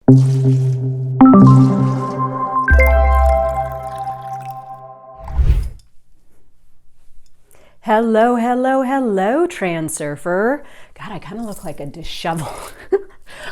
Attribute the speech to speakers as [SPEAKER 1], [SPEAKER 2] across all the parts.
[SPEAKER 1] Hello, hello, hello, Transurfer. God, I kind of look like a disheveled.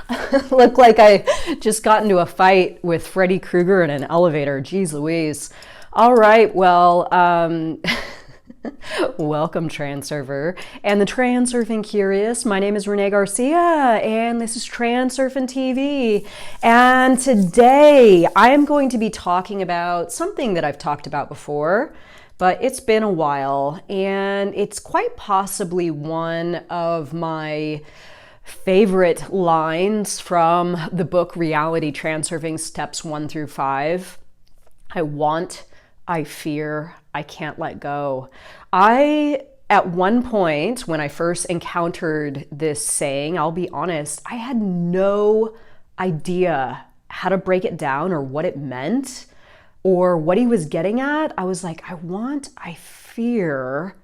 [SPEAKER 1] I look like I just got into a fight with Freddy Krueger in an elevator. Jeez Louise. All right, well, welcome, Transurfer and the Transurfing Curious. My name is Renee Garcia, and this is TransurfingTV. And today I am going to be talking about something that I've talked about before, but it's been a while, and it's quite possibly one of my favorite lines from the book Reality Transurfing Steps 1 through 5. I want, I fear, I can't let go. At one point, when I first encountered this saying, I'll be honest, I had no idea how to break it down or what it meant or what he was getting at. I was like, I want, I fear,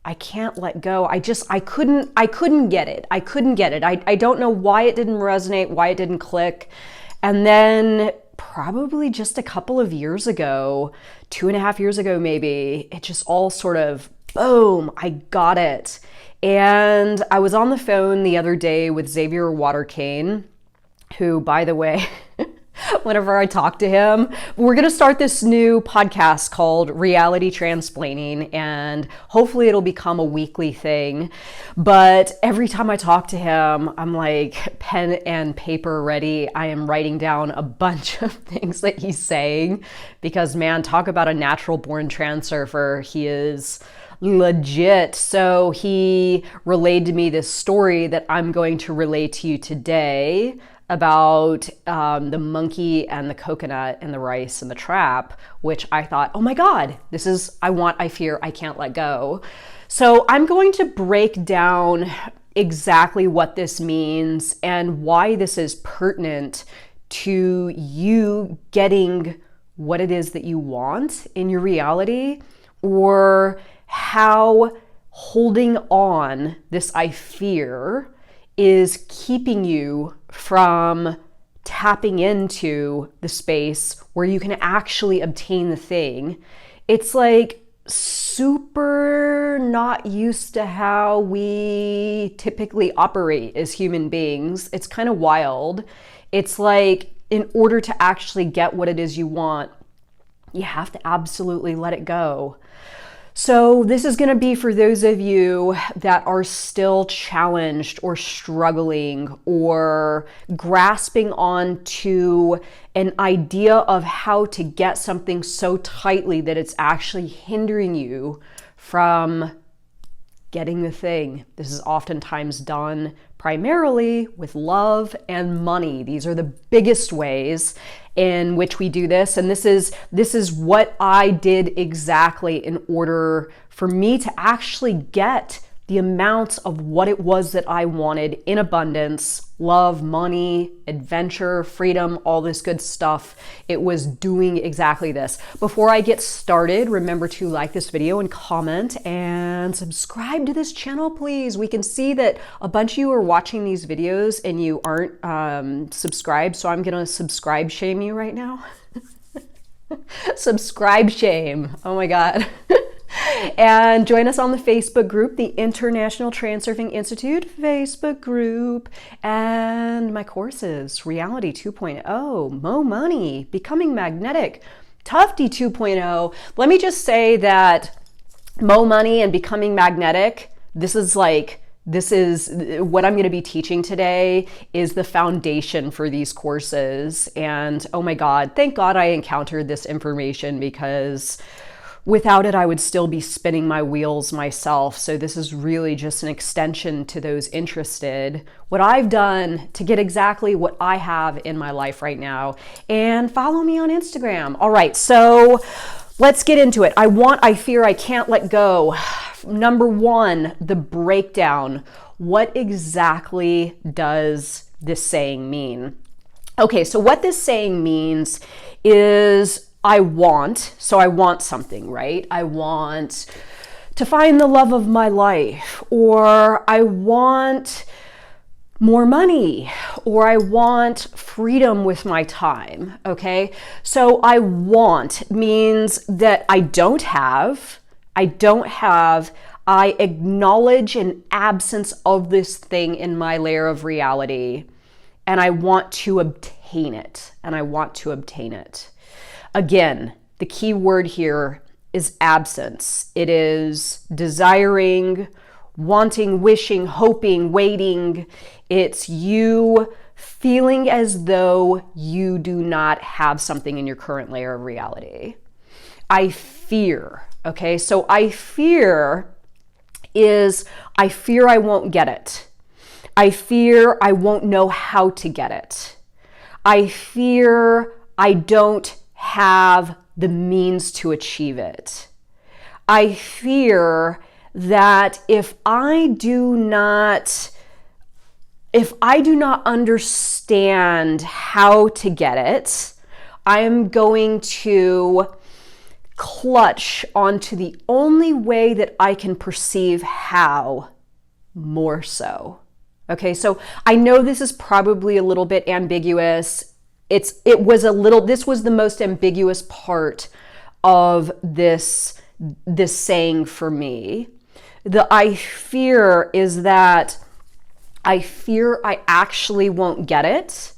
[SPEAKER 1] I can't let go. I couldn't get it. I couldn't get it. I don't know why it didn't resonate, why it didn't click. And then probably just a couple of years ago, 2.5 years ago maybe, it just all sort of, boom, I got it. And I was on the phone the other day with Xavier Waterkane, who, by the way, whenever I talk to him, we're going to start this new podcast called Reality Transplaining, and hopefully it'll become a weekly thing. But every time I talk to him, I'm like, pen and paper ready. I am writing down a bunch of things that he's saying because, man, talk about a natural born transurfer. He is legit. So he relayed to me this story that I'm going to relay to you today about the monkey and the coconut and the rice and the trap, which I thought, oh my God, this is, I want, I fear, I can't let go. So I'm going to break down exactly what this means and why this is pertinent to you getting what it is that you want in your reality, or how holding on this I fear is keeping you from tapping into the space where you can actually obtain the thing. It's like super not used to how we typically operate as human beings. It's kind of wild. It's like, in order to actually get what it is you want, you have to absolutely let it go. So this is going to be for those of you that are still challenged or struggling or grasping on to an idea of how to get something so tightly that it's actually hindering you from getting the thing. This is oftentimes done primarily with love and money. These are the biggest ways in which we do this. And this is what I did exactly in order for me to actually get the amounts of what it was that I wanted in abundance: love, money, adventure, freedom, all this good stuff. It was doing exactly this. Before I get started, remember to like this video and comment and subscribe to this channel, please. We can see that a bunch of you are watching these videos and you aren't subscribed, so I'm gonna subscribe shame you right now. Subscribe shame, oh my God. And join us on the Facebook group, the International Transurfing Institute Facebook group, and my courses, Reality 2.0, Mo Money, Becoming Magnetic, Tufty 2.0. Let me just say that Mo Money and Becoming Magnetic, this is what I'm going to be teaching today, is the foundation for these courses. And oh my God, thank God I encountered this information, because without it, I would still be spinning my wheels myself. So this is really just an extension to those interested, what I've done to get exactly what I have in my life right now. And follow me on Instagram. All right, so let's get into it. I want, I fear, I can't let go. Number one, the breakdown. What exactly does this saying mean? Okay, so what this saying means is I want something, right? I want to find the love of my life, or I want more money, or I want freedom with my time, okay? So I want means that I don't have, I acknowledge an absence of this thing in my layer of reality, and I want to obtain it, Again, the key word here is absence. It is desiring, wanting, wishing, hoping, waiting. It's you feeling as though you do not have something in your current layer of reality. I fear, okay? So I fear I won't get it. I fear I won't know how to get it. I fear I don't have the means to achieve it. I fear that if I do not understand how to get it, I am going to clutch onto the only way that I can perceive how more so. Okay, so I know this is probably a little bit ambiguous. This was the most ambiguous part of this saying for me. The I fear is that I fear I actually won't get it.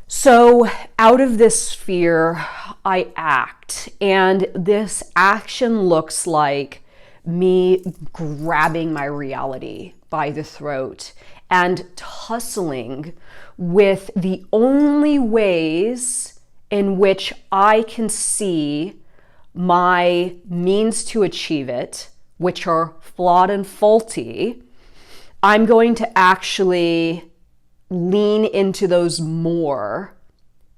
[SPEAKER 1] So out of this fear, I act. And this action looks like me grabbing my reality by the throat and tussling with the only ways in which I can see my means to achieve it, which are flawed and faulty. I'm going to actually lean into those more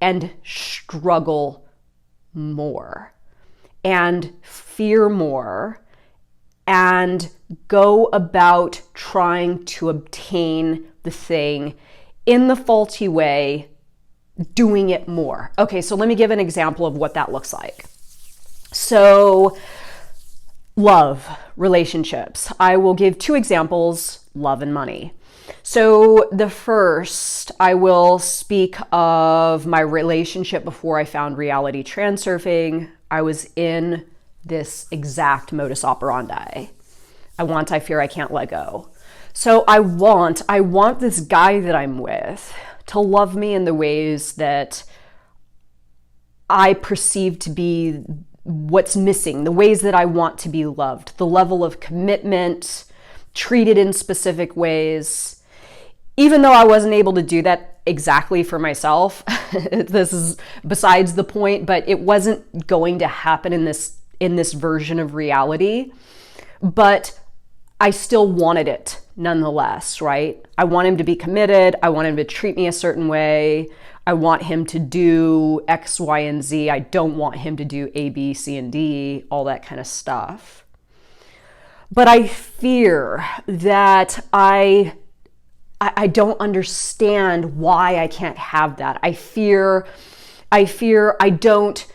[SPEAKER 1] and struggle more and fear more and go about trying to obtain the thing in the faulty way, doing it more. Okay, so let me give an example of what that looks like. So, love, relationships. I will give two examples, love and money. So the first, I will speak of my relationship before I found Reality Transurfing. I was in this exact modus operandi. I want, I fear, I can't let go. So I want this guy that I'm with to love me in the ways that I perceive to be what's missing, the ways that I want to be loved, the level of commitment, treated in specific ways. Even though I wasn't able to do that exactly for myself, this is besides the point, but it wasn't going to happen in this version of reality. But I still wanted it nonetheless, right? I want him to be committed. I want him to treat me a certain way. I want him to do X, Y, and Z. I don't want him to do A, B, C, and D, all that kind of stuff. But I fear that I don't understand why I can't have that. I fear I don't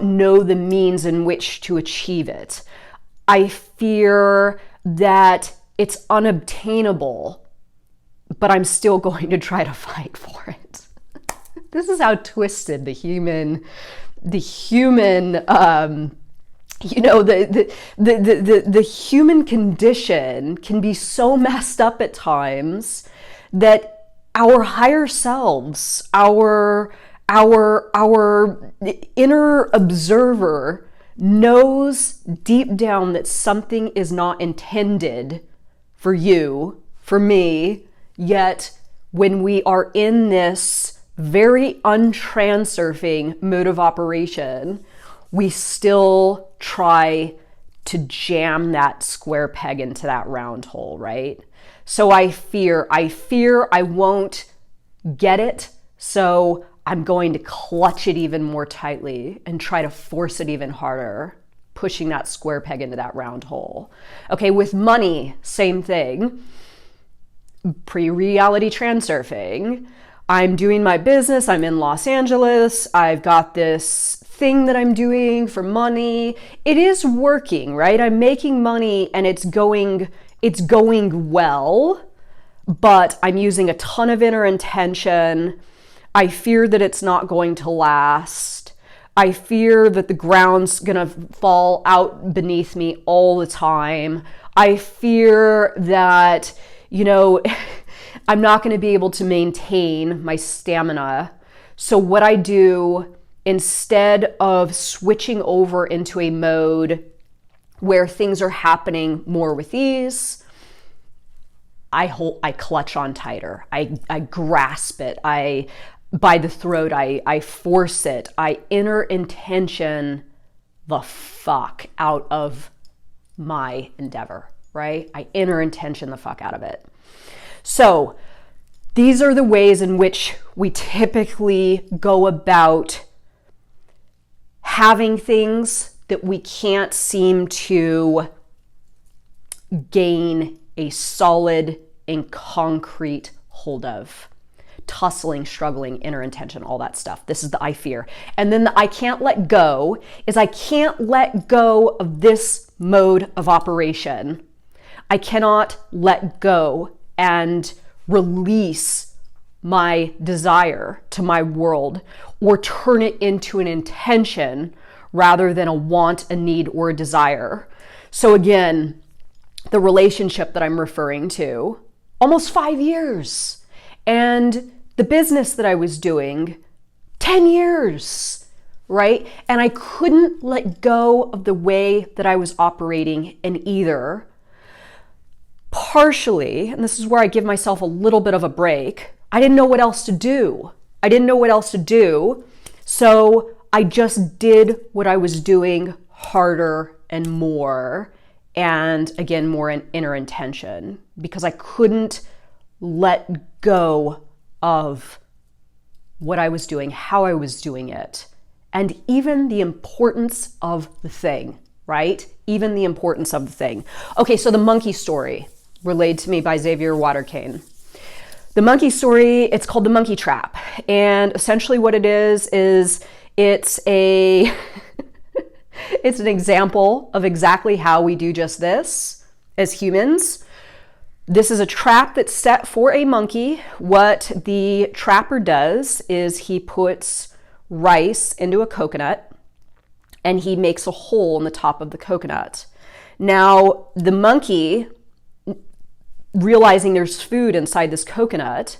[SPEAKER 1] know the means in which to achieve it. I fear that it's unobtainable, but I'm still going to try to fight for it. This is how twisted the human human condition can be so messed up at times that our higher selves, our inner observer knows deep down that something is not intended for you, for me, yet when we are in this very untransurfing mode of operation, we still try to jam that square peg into that round hole, right? So I fear I won't get it, so I'm going to clutch it even more tightly and try to force it even harder, pushing that square peg into that round hole. Okay, with money, same thing. Pre-reality transurfing, I'm doing my business, I'm in Los Angeles, I've got this thing that I'm doing for money. It is working, right? I'm making money and it's going well, but I'm using a ton of inner intention. I fear that it's not going to last. I fear that the ground's gonna fall out beneath me all the time. I fear that, I'm not gonna be able to maintain my stamina. So what I do, instead of switching over into a mode where things are happening more with ease, I clutch on tighter. I grasp it. By the throat, I force it. I inner intention the fuck out of my endeavor, right? I inner intention the fuck out of it. So these are the ways in which we typically go about having things that we can't seem to gain a solid and concrete hold of. Tussling, struggling, inner intention, all that stuff. This is the I fear. And then the I can't let go is I can't let go of this mode of operation. I cannot let go and release my desire to my world or turn it into an intention rather than a want, a need, or a desire. So again, the relationship that I'm referring to, almost 5 years. And the business that I was doing, 10 years, right? And I couldn't let go of the way that I was operating in either. Partially, and this is where I give myself a little bit of a break, I didn't know what else to do. So I just did what I was doing harder and more. And again, more in inner intention, because I couldn't let go of what I was doing, how I was doing it, and even the importance of the thing, right? Even the importance of the thing. Okay, so the monkey story, relayed to me by Xavier Waterkane. The monkey story, it's called the monkey trap. And essentially what it is it's a it's an example of exactly how we do just this as humans. This is a trap that's set for a monkey. What the trapper does is he puts rice into a coconut and he makes a hole in the top of the coconut. Now, the monkey, realizing there's food inside this coconut,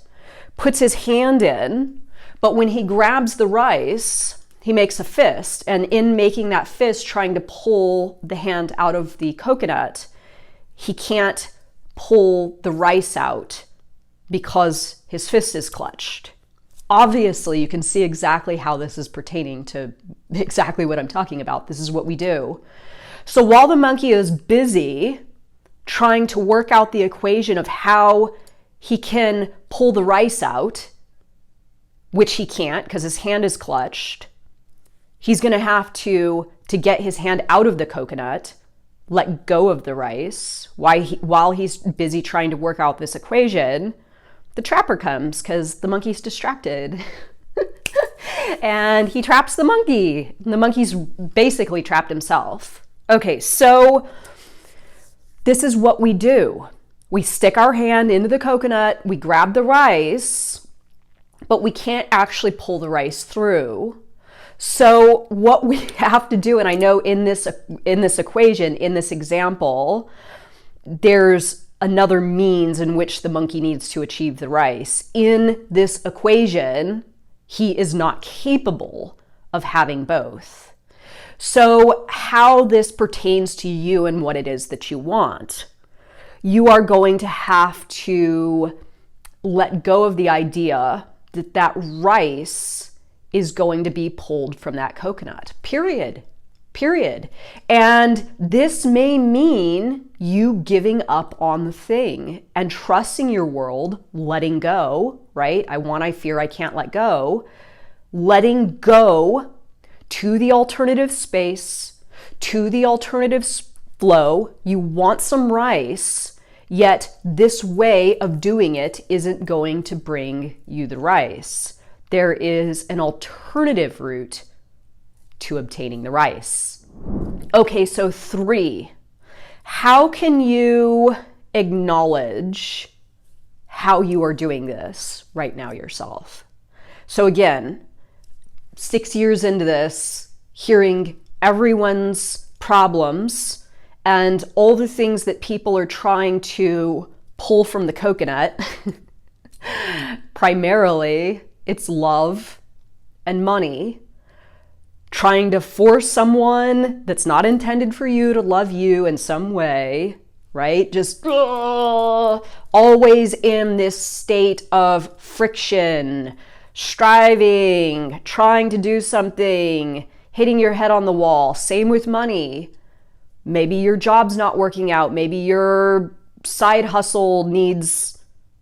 [SPEAKER 1] puts his hand in, but when he grabs the rice, he makes a fist, and in making that fist, trying to pull the hand out of the coconut, he can't pull the rice out because his fist is clutched. Obviously, you can see exactly how this is pertaining to exactly what I'm talking about. This is what we do. So while the monkey is busy trying to work out the equation of how he can pull the rice out, which he can't because his hand is clutched, he's going to have to get his hand out of the coconut, let go of the rice. While he's busy trying to work out this equation, the trapper comes because the monkey's distracted. And he traps the monkey. The monkey's basically trapped himself. Okay, so this is what we do. We stick our hand into the coconut, we grab the rice, but we can't actually pull the rice through. So what we have to do, and I know in this equation, in this example, there's another means in which the monkey needs to achieve the rice. In this equation, he is not capable of having both. So how this pertains to you and what it is that you want, you are going to have to let go of the idea that that rice is going to be pulled from that coconut, period. And this may mean you giving up on the thing and trusting your world, letting go, right? I fear, I can't let go. Letting go to the alternative space, to the alternative flow. You want some rice, yet this way of doing it isn't going to bring you the rice. There is an alternative route to obtaining the rice. Okay, so 3, how can you acknowledge how you are doing this right now yourself. So again, 6 years into this, hearing everyone's problems and all the things that people are trying to pull from the coconut, primarily it's love and money, trying to force someone that's not intended for you to love you in some way, right? Just always in this state of friction, striving, trying to do something, hitting your head on the wall. Same with money. Maybe your job's not working out. Maybe your side hustle needs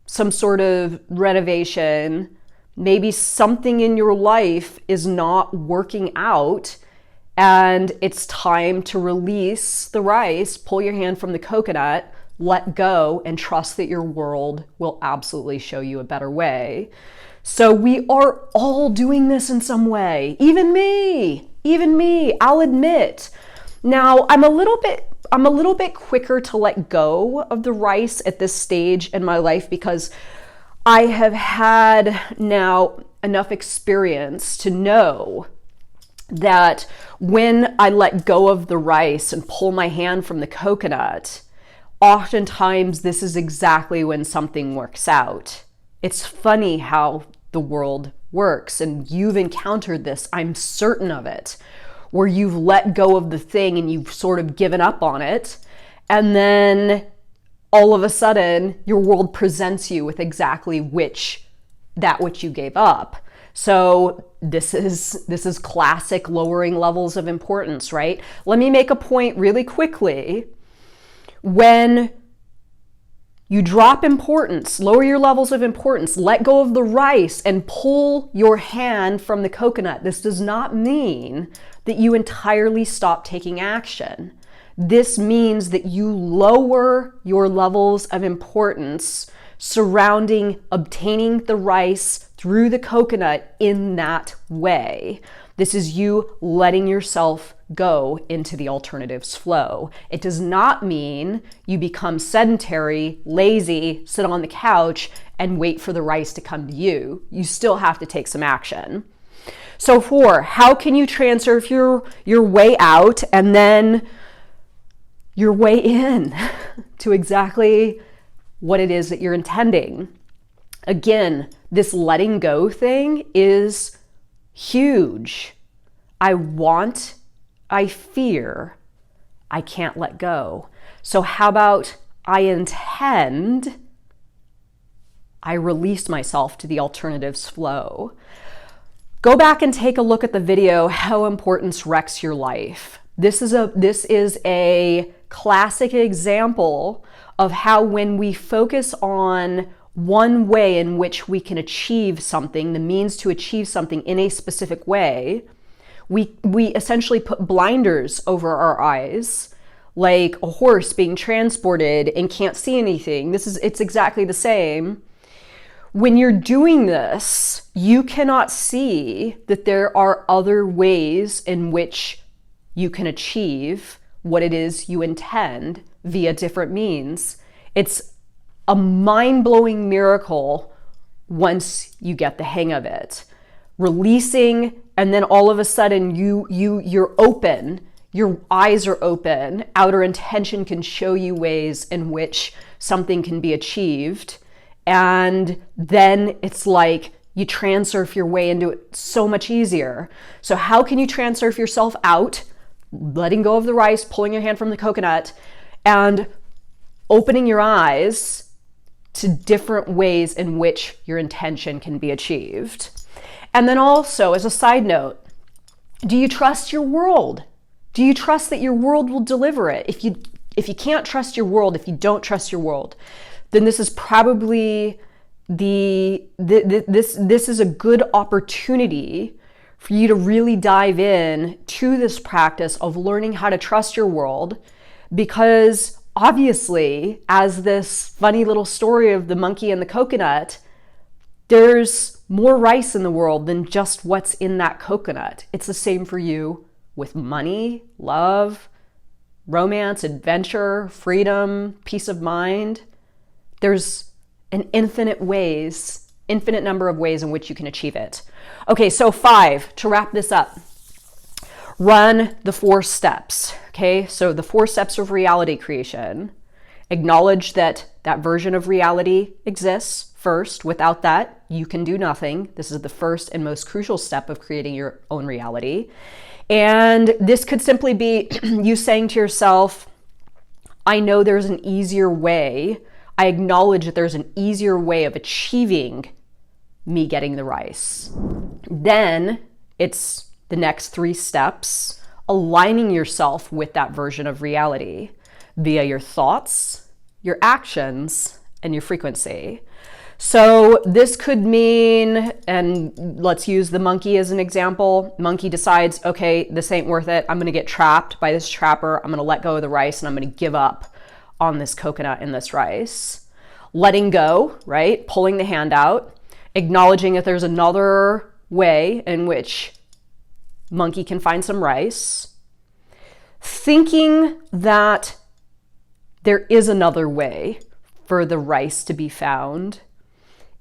[SPEAKER 1] some sort of renovation. Maybe something in your life is not working out and it's time to release the rice, pull your hand from the coconut, let go, and trust that your world will absolutely show you a better way. So we are all doing this in some way. Even me, I'll admit. Now, I'm a little bit quicker to let go of the rice at this stage in my life because I have had now enough experience to know that when I let go of the rice and pull my hand from the coconut, oftentimes this is exactly when something works out. It's funny how the world works, and you've encountered this, I'm certain of it, where you've let go of the thing and you've sort of given up on it, and then all of a sudden your world presents you with exactly that which you gave up. So this is classic lowering levels of importance, right? Let me make a point really quickly. When you drop importance, lower your levels of importance, let go of the rice and pull your hand from the coconut, this does not mean that you entirely stop taking action. This means that you lower your levels of importance surrounding obtaining the rice through the coconut in that way. This is you letting yourself go into the alternatives flow. It does not mean you become sedentary, lazy, sit on the couch, and wait for the rice to come to you. You still have to take some action. So how can you transurf your way out and then your way in to exactly what it is that you're intending? Again, this letting go thing is huge. I fear, I can't let go. So how about I intend, I release myself to the alternatives flow. Go back and take a look at the video, How Importance Wrecks Your Life. This is a classic example of how when we focus on one way in which we can achieve something, the means to achieve something in a specific way, we essentially put blinders over our eyes, like a horse being transported and can't see anything. It's exactly the same. When you're doing this, you cannot see that there are other ways in which you can achieve what it is you intend via different means. It's a mind-blowing miracle once you get the hang of it. Releasing, and then all of a sudden you're open, your eyes are open, outer intention can show you ways in which something can be achieved. And then it's like you transurf your way into it so much easier. So how can you transurf yourself out, letting go of the rice, pulling your hand from the coconut, and opening your eyes to different ways in which your intention can be achieved? And then also, as a side note, do you trust your world? Do you trust that your world will deliver it? If you can't trust your world, if you don't trust your world, then this is probably this is a good opportunity for you to really dive in to this practice of learning how to trust your world, because obviously, as this funny little story of the monkey and the coconut, there's more rice in the world than just what's in that coconut. It's the same for you with money, love, romance, adventure, freedom, peace of mind. There's and infinite number of ways in which you can achieve it. Okay, so 5, to wrap this up. Run the 4 steps, okay? So the 4 steps of reality creation. Acknowledge that that version of reality exists first. Without that, you can do nothing. This is the first and most crucial step of creating your own reality. And this could simply be you saying to yourself, I know there's an easier way. I acknowledge that there's an easier way of achieving me getting the rice. Then it's the next 3 steps, aligning yourself with that version of reality via your thoughts, your actions, and your frequency. So this could mean, and let's use the monkey as an example. Monkey decides, okay, this ain't worth it. I'm gonna get trapped by this trapper. I'm gonna let go of the rice and I'm gonna give up on this coconut and this rice. Letting go, right? Pulling the hand out, acknowledging that there's another way in which monkey can find some rice, thinking that there is another way for the rice to be found,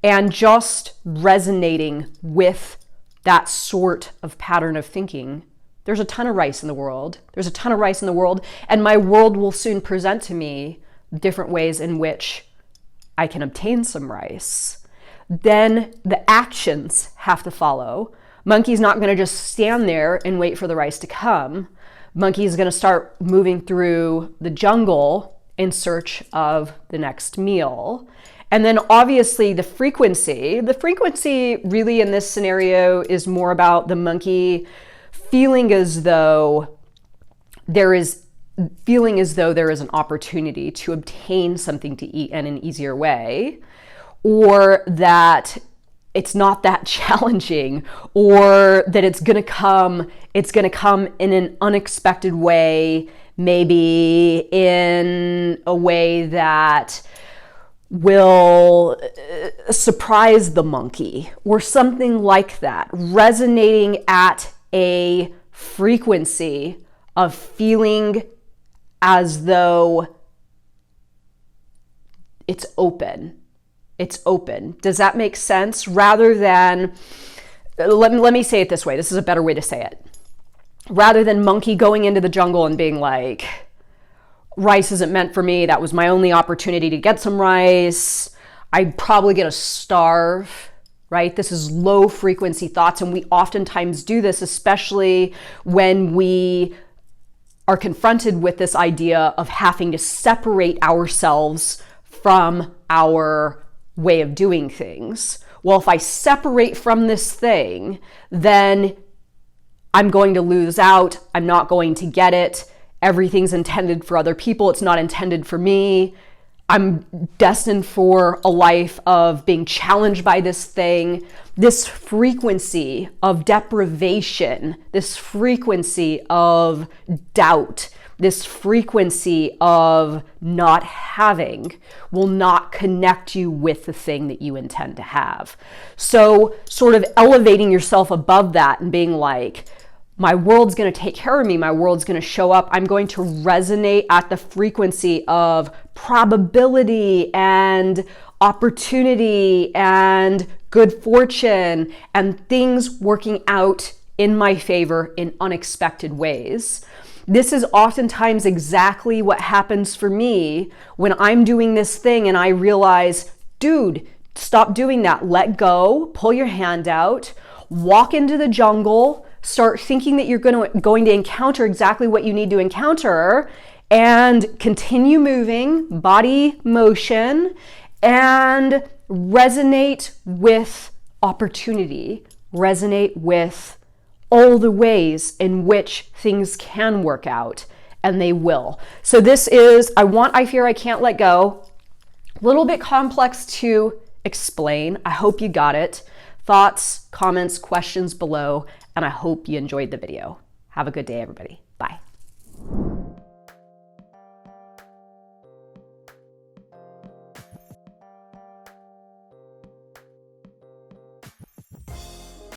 [SPEAKER 1] and just resonating with that sort of pattern of thinking. There's a ton of rice in the world. There's a ton of rice in the world, and my world will soon present to me different ways in which I can obtain some rice. Then the actions have to follow. Monkey's not going to just stand there and wait for the rice to come. Monkey's going to start moving through the jungle in search of the next meal. And then obviously the frequency really in this scenario is more about the monkey feeling as though there is an opportunity to obtain something to eat in an easier way, or that it's not that challenging, or that it's going to come in an unexpected way, maybe in a way that will surprise the monkey or something like that, resonating at a frequency of feeling as though it's open. It's open. Does that make sense? Rather than, let me say it this way. This is a better way to say it. Rather than monkey going into the jungle and being like, rice isn't meant for me. That was my only opportunity to get some rice. I'm probably going to starve, right? This is low frequency thoughts. And we oftentimes do this, especially when we are confronted with this idea of having to separate ourselves from our way of doing things. Well, if I separate from this thing, then I'm going to lose out. I'm not going to get it. Everything's intended for other people. It's not intended for me. I'm destined for a life of being challenged by this thing. This frequency of deprivation, this frequency of doubt, this frequency of not having will not connect you with the thing that you intend to have. So sort of elevating yourself above that and being like, my world's going to take care of me. My world's going to show up. I'm going to resonate at the frequency of probability and opportunity and good fortune and things working out in my favor in unexpected ways. This is oftentimes exactly what happens for me when I'm doing this thing and I realize, dude, stop doing that. Let go, pull your hand out, walk into the jungle, start thinking that you're going to encounter exactly what you need to encounter, and continue moving, body motion, and resonate with opportunity, resonate with all the ways in which things can work out, and they will. So this is I fear, I can't let go. A little bit complex to explain. I hope you got it. Thoughts, comments, questions below, and I hope you enjoyed the video. Have a good day, everybody. Bye.